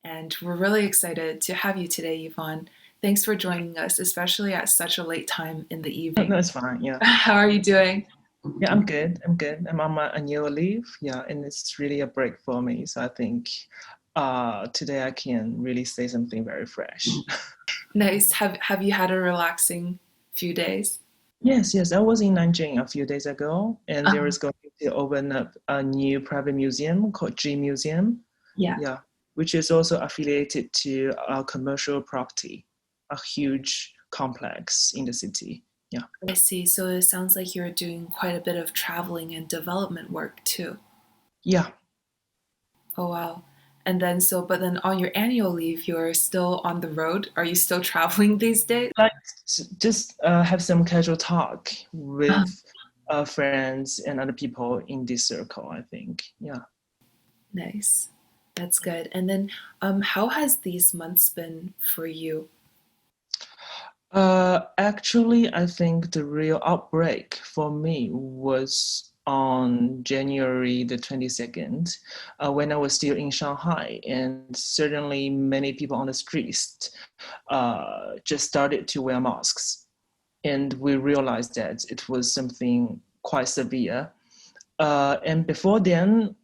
and we're really excited to have you today, Yvonne. Thanks for joining us, especially at such a late time in the evening. No, it's fine. Yeah. How are you doing? Yeah, I'm good. I'm good. I'm on my annual leave. Yeah, and it's really a break for me. So I think today I can really say something very fresh. Nice. Have you had a relaxing few days? Yes. I was in Nanjing a few days ago, and there Uh, is going to open up a new private museum called G Museum. yeah, Yeah, which is also affiliated to a commercial property, a huge complex in the city. Yeah. I see. So it sounds like you're doing quite a bit of traveling and development work too. Yeah. Oh wow. And then but then on your annual leave, you're still on the road. Are you still traveling these days? Like just have some casual talk with friends and other people in this circle, I think. Yeah. Nice. That's good. And then how has these months been for you? Actually, I think the real outbreak for me was on January the 22nd, when I was still in Shanghai, and certainly many people on the streets just started to wear masks. And we realized that it was something quite severe. And before then,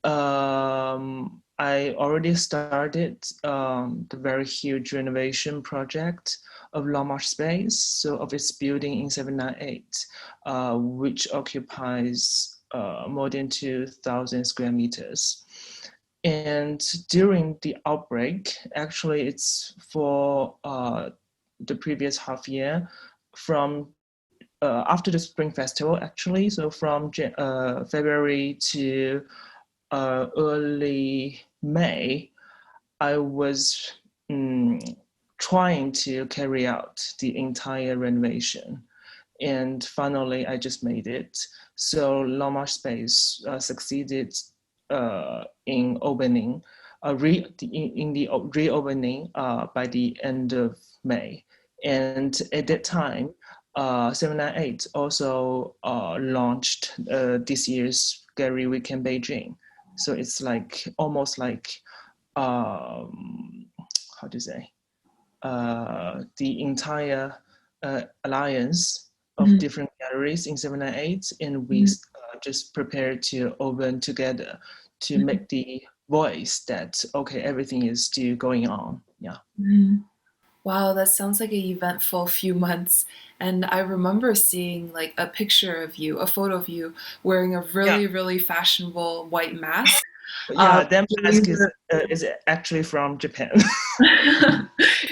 I already started the very huge renovation project of La Marche Space, so of its building in 798, which occupies more than 2,000 square meters. And during the outbreak, actually it's for the previous half year, from after the Spring Festival, actually, so from February to early May, I was trying to carry out the entire renovation. And finally, I just made it. So La Marche Space succeeded in opening, in the reopening by the end of May. And at that time, 798 also launched this year's Gallery Week in Beijing. So it's like almost like how to say the entire alliance of Mhm, different galleries in 798, and we mhm, just prepared to open together to mhm, make the voice that okay, everything is still going on. Yeah. mhm. Wow, that sounds like an eventful few months. And I remember seeing like a picture of you, a photo of you wearing a Yeah. really fashionable white mask. Yeah, that During mask the is actually from Japan.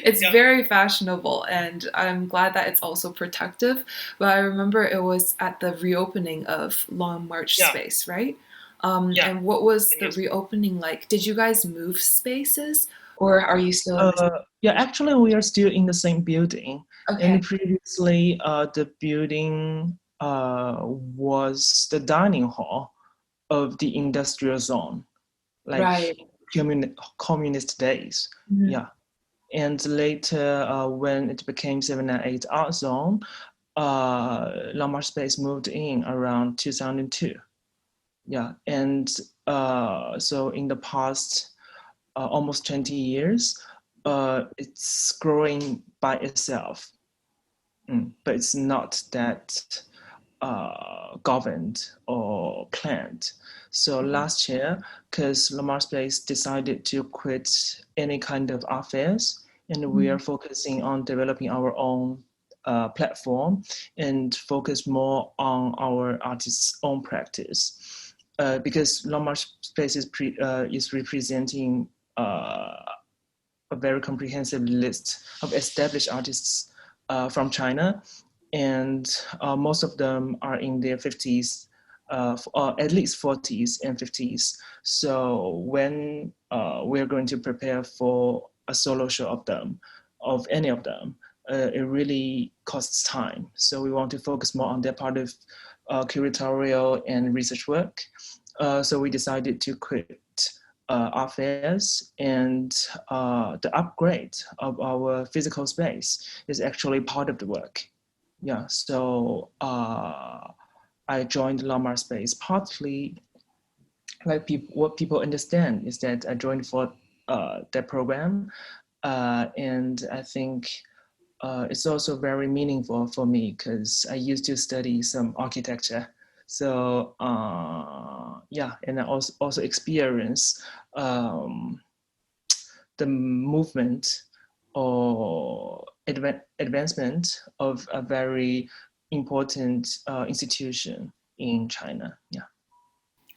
It's Yeah. very fashionable, and I'm glad that it's also protective. But I remember it was at the reopening of Long March Yeah. Space, right? Yeah. And what was the Yes. reopening like? Did you guys move spaces, or are you still in the? Yeah, actually, we are still in the same building. And Okay, previously, the building was the dining hall of the industrial zone, like right. communist days. Mhm. Yeah. And later, when it became 798 Art Zone, Lombard Space moved in around 2002. Yeah. And so in the past almost 20 years, it's growing by itself. But it's not that governed or planned. So last year, because Lamar Space decided to quit any kind of art fairs, and we are Mhm. focusing on developing our own platform and focus more on our artists' own practice. Because Lamar Space is representing a very comprehensive list of established artists from China, and most of them are in their 50s, or at least 40s and 50s. So when we're going to prepare for a solo show of any of them, it really costs time. So we want to focus more on that part of curatorial and research work. So we decided to quit art fairs, and the upgrade of our physical space is actually part of the work. Yeah, so I joined Lamar Space partly, like what people understand is that I joined for that program, and I think it's also very meaningful for me because I used to study some architecture. So yeah, and I also experience the movement or advancement of a very important institution in China. Yeah.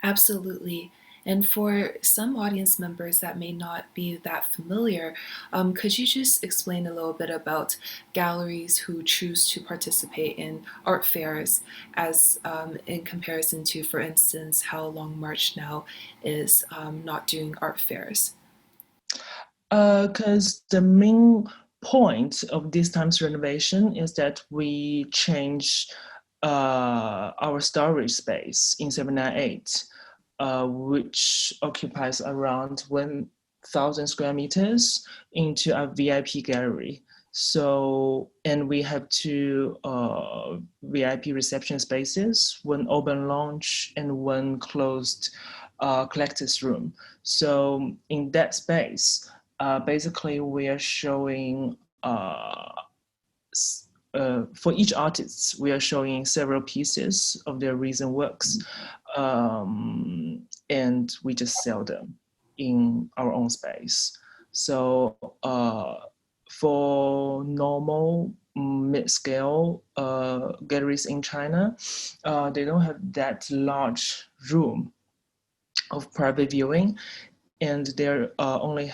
Absolutely. And for some audience members that may not be that familiar, could you just explain a little bit about galleries who choose to participate in art fairs as in comparison to, for instance, how Long March now is not doing art fairs? Because the main point of this time's renovation is that we change our storage space in 798, which occupies around 1,000 square meters, into a VIP gallery. So, and we have two VIP reception spaces, one open lounge and one closed collector's room. So in that space, basically we are showing for each artist, we are showing several pieces of their recent works, and we just sell them in our own space. So for normal mid-scale galleries in China, they don't have that large room of private viewing, and they're only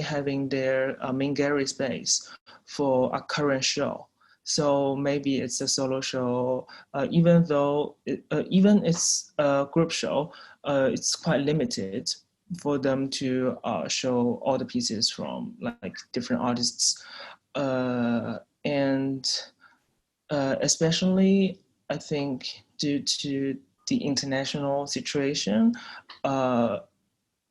having their main gallery space for a current show. So maybe it's a solo show, even though even it's a group show, it's quite limited for them to show all the pieces from like different artists, and especially I think due to the international situation,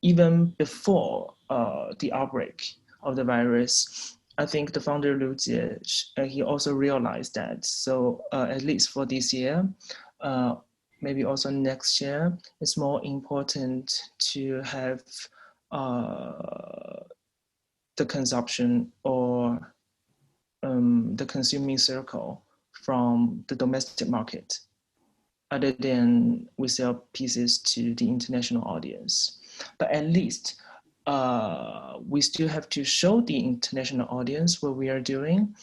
even before the outbreak of the virus, I think the founder Liu Jie, he also realized that. So at least for this year, maybe also next year, it's more important to have the consumption or the consuming circle from the domestic market, other than we sell pieces to the international audience. But at least we still have to show the international audience what we are doing.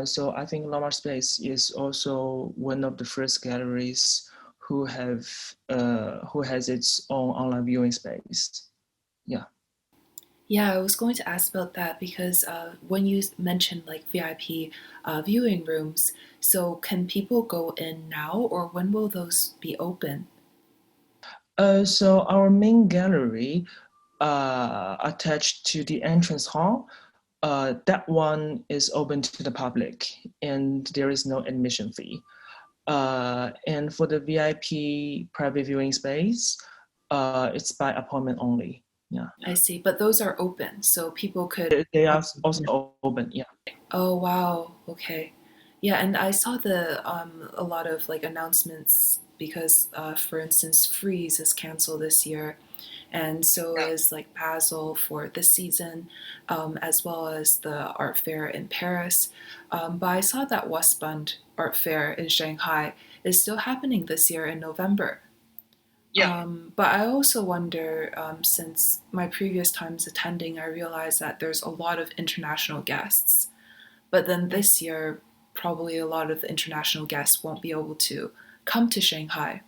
So I think Lamar Space is also one of the first galleries who has its own online viewing space. Yeah. Yeah, I was going to ask about that because when you mentioned like VIP viewing rooms, so can people go in now or when will those be open? So our main gallery attached to the entrance hall, that one is open to the public and there is no admission fee. And for the VIP private viewing space, it's by appointment only. Yeah. I see, but those are open, so people could. They are also open. Yeah. Oh wow, okay. Yeah, and I saw the a lot of like announcements because for instance Freeze is canceled this year and so is like Basel for this season, as well as the art fair in Paris. But I saw that Westbund art fair in Shanghai is still happening this year in November. Yeah. But I also wonder, since my previous times attending, I realized that there's a lot of international guests. But then this year, probably a lot of the international guests won't be able to come to Shanghai,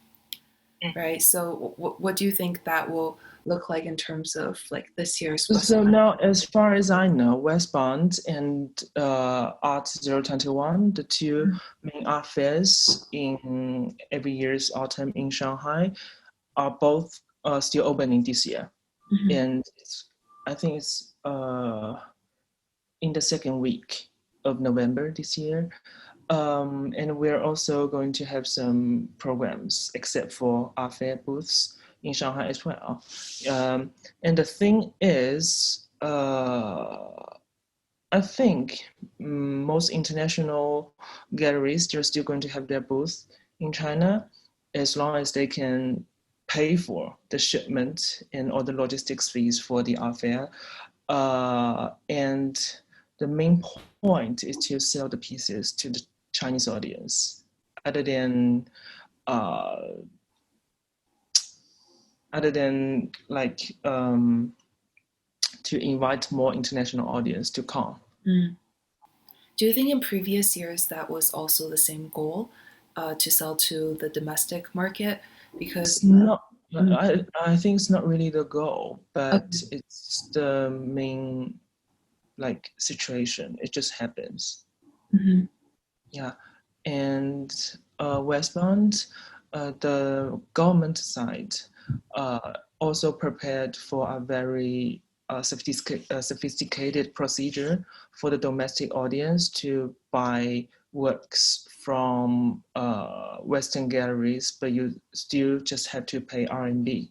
right? So what do you think that will look like in terms of like this year's So West? now, as far as I know, Westbound and Art 021, the two main art fairs in every year's autumn in Shanghai, are both still opening this year. Mhm. And I think it's in the second week of November this year. And we're also going to have some programs, except for art fair booths in Shanghai as well. And the thing is, I think most international galleries, they're still going to have their booth in China as long as they can pay for the shipment and all the logistics fees for the art fair. And the main point is to sell the pieces to the Chinese audience, other than like to invite more international audience to come. Mm. Do you think in previous years that was also the same goal, to sell to the domestic market? It's Because not. mm, I think it's not really the goal, but okay. it's the main like situation. It just happens. Mhm. Yeah, and westbound, the government side also prepared for a very sophisticated procedure for the domestic audience to buy works from Western galleries, but you still just have to pay RMB.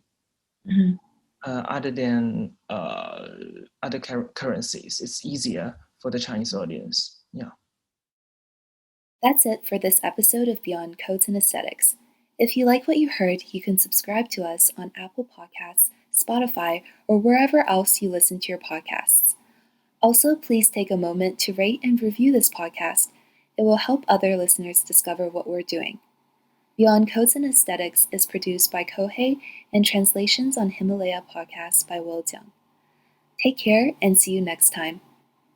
Mhm. Other than other currencies, it's easier for the Chinese audience. Yeah. That's it for this episode of Beyond Codes and Aesthetics. If you like what you heard, you can subscribe to us on Apple Podcasts, Spotify, or wherever else you listen to your podcasts. Also, please take a moment to rate and review this podcast. It will help other listeners discover what we're doing. Beyond Codes and Aesthetics is produced by Kohei and Translations on Himalaya podcast by Will Jiang. Take care and see you next time.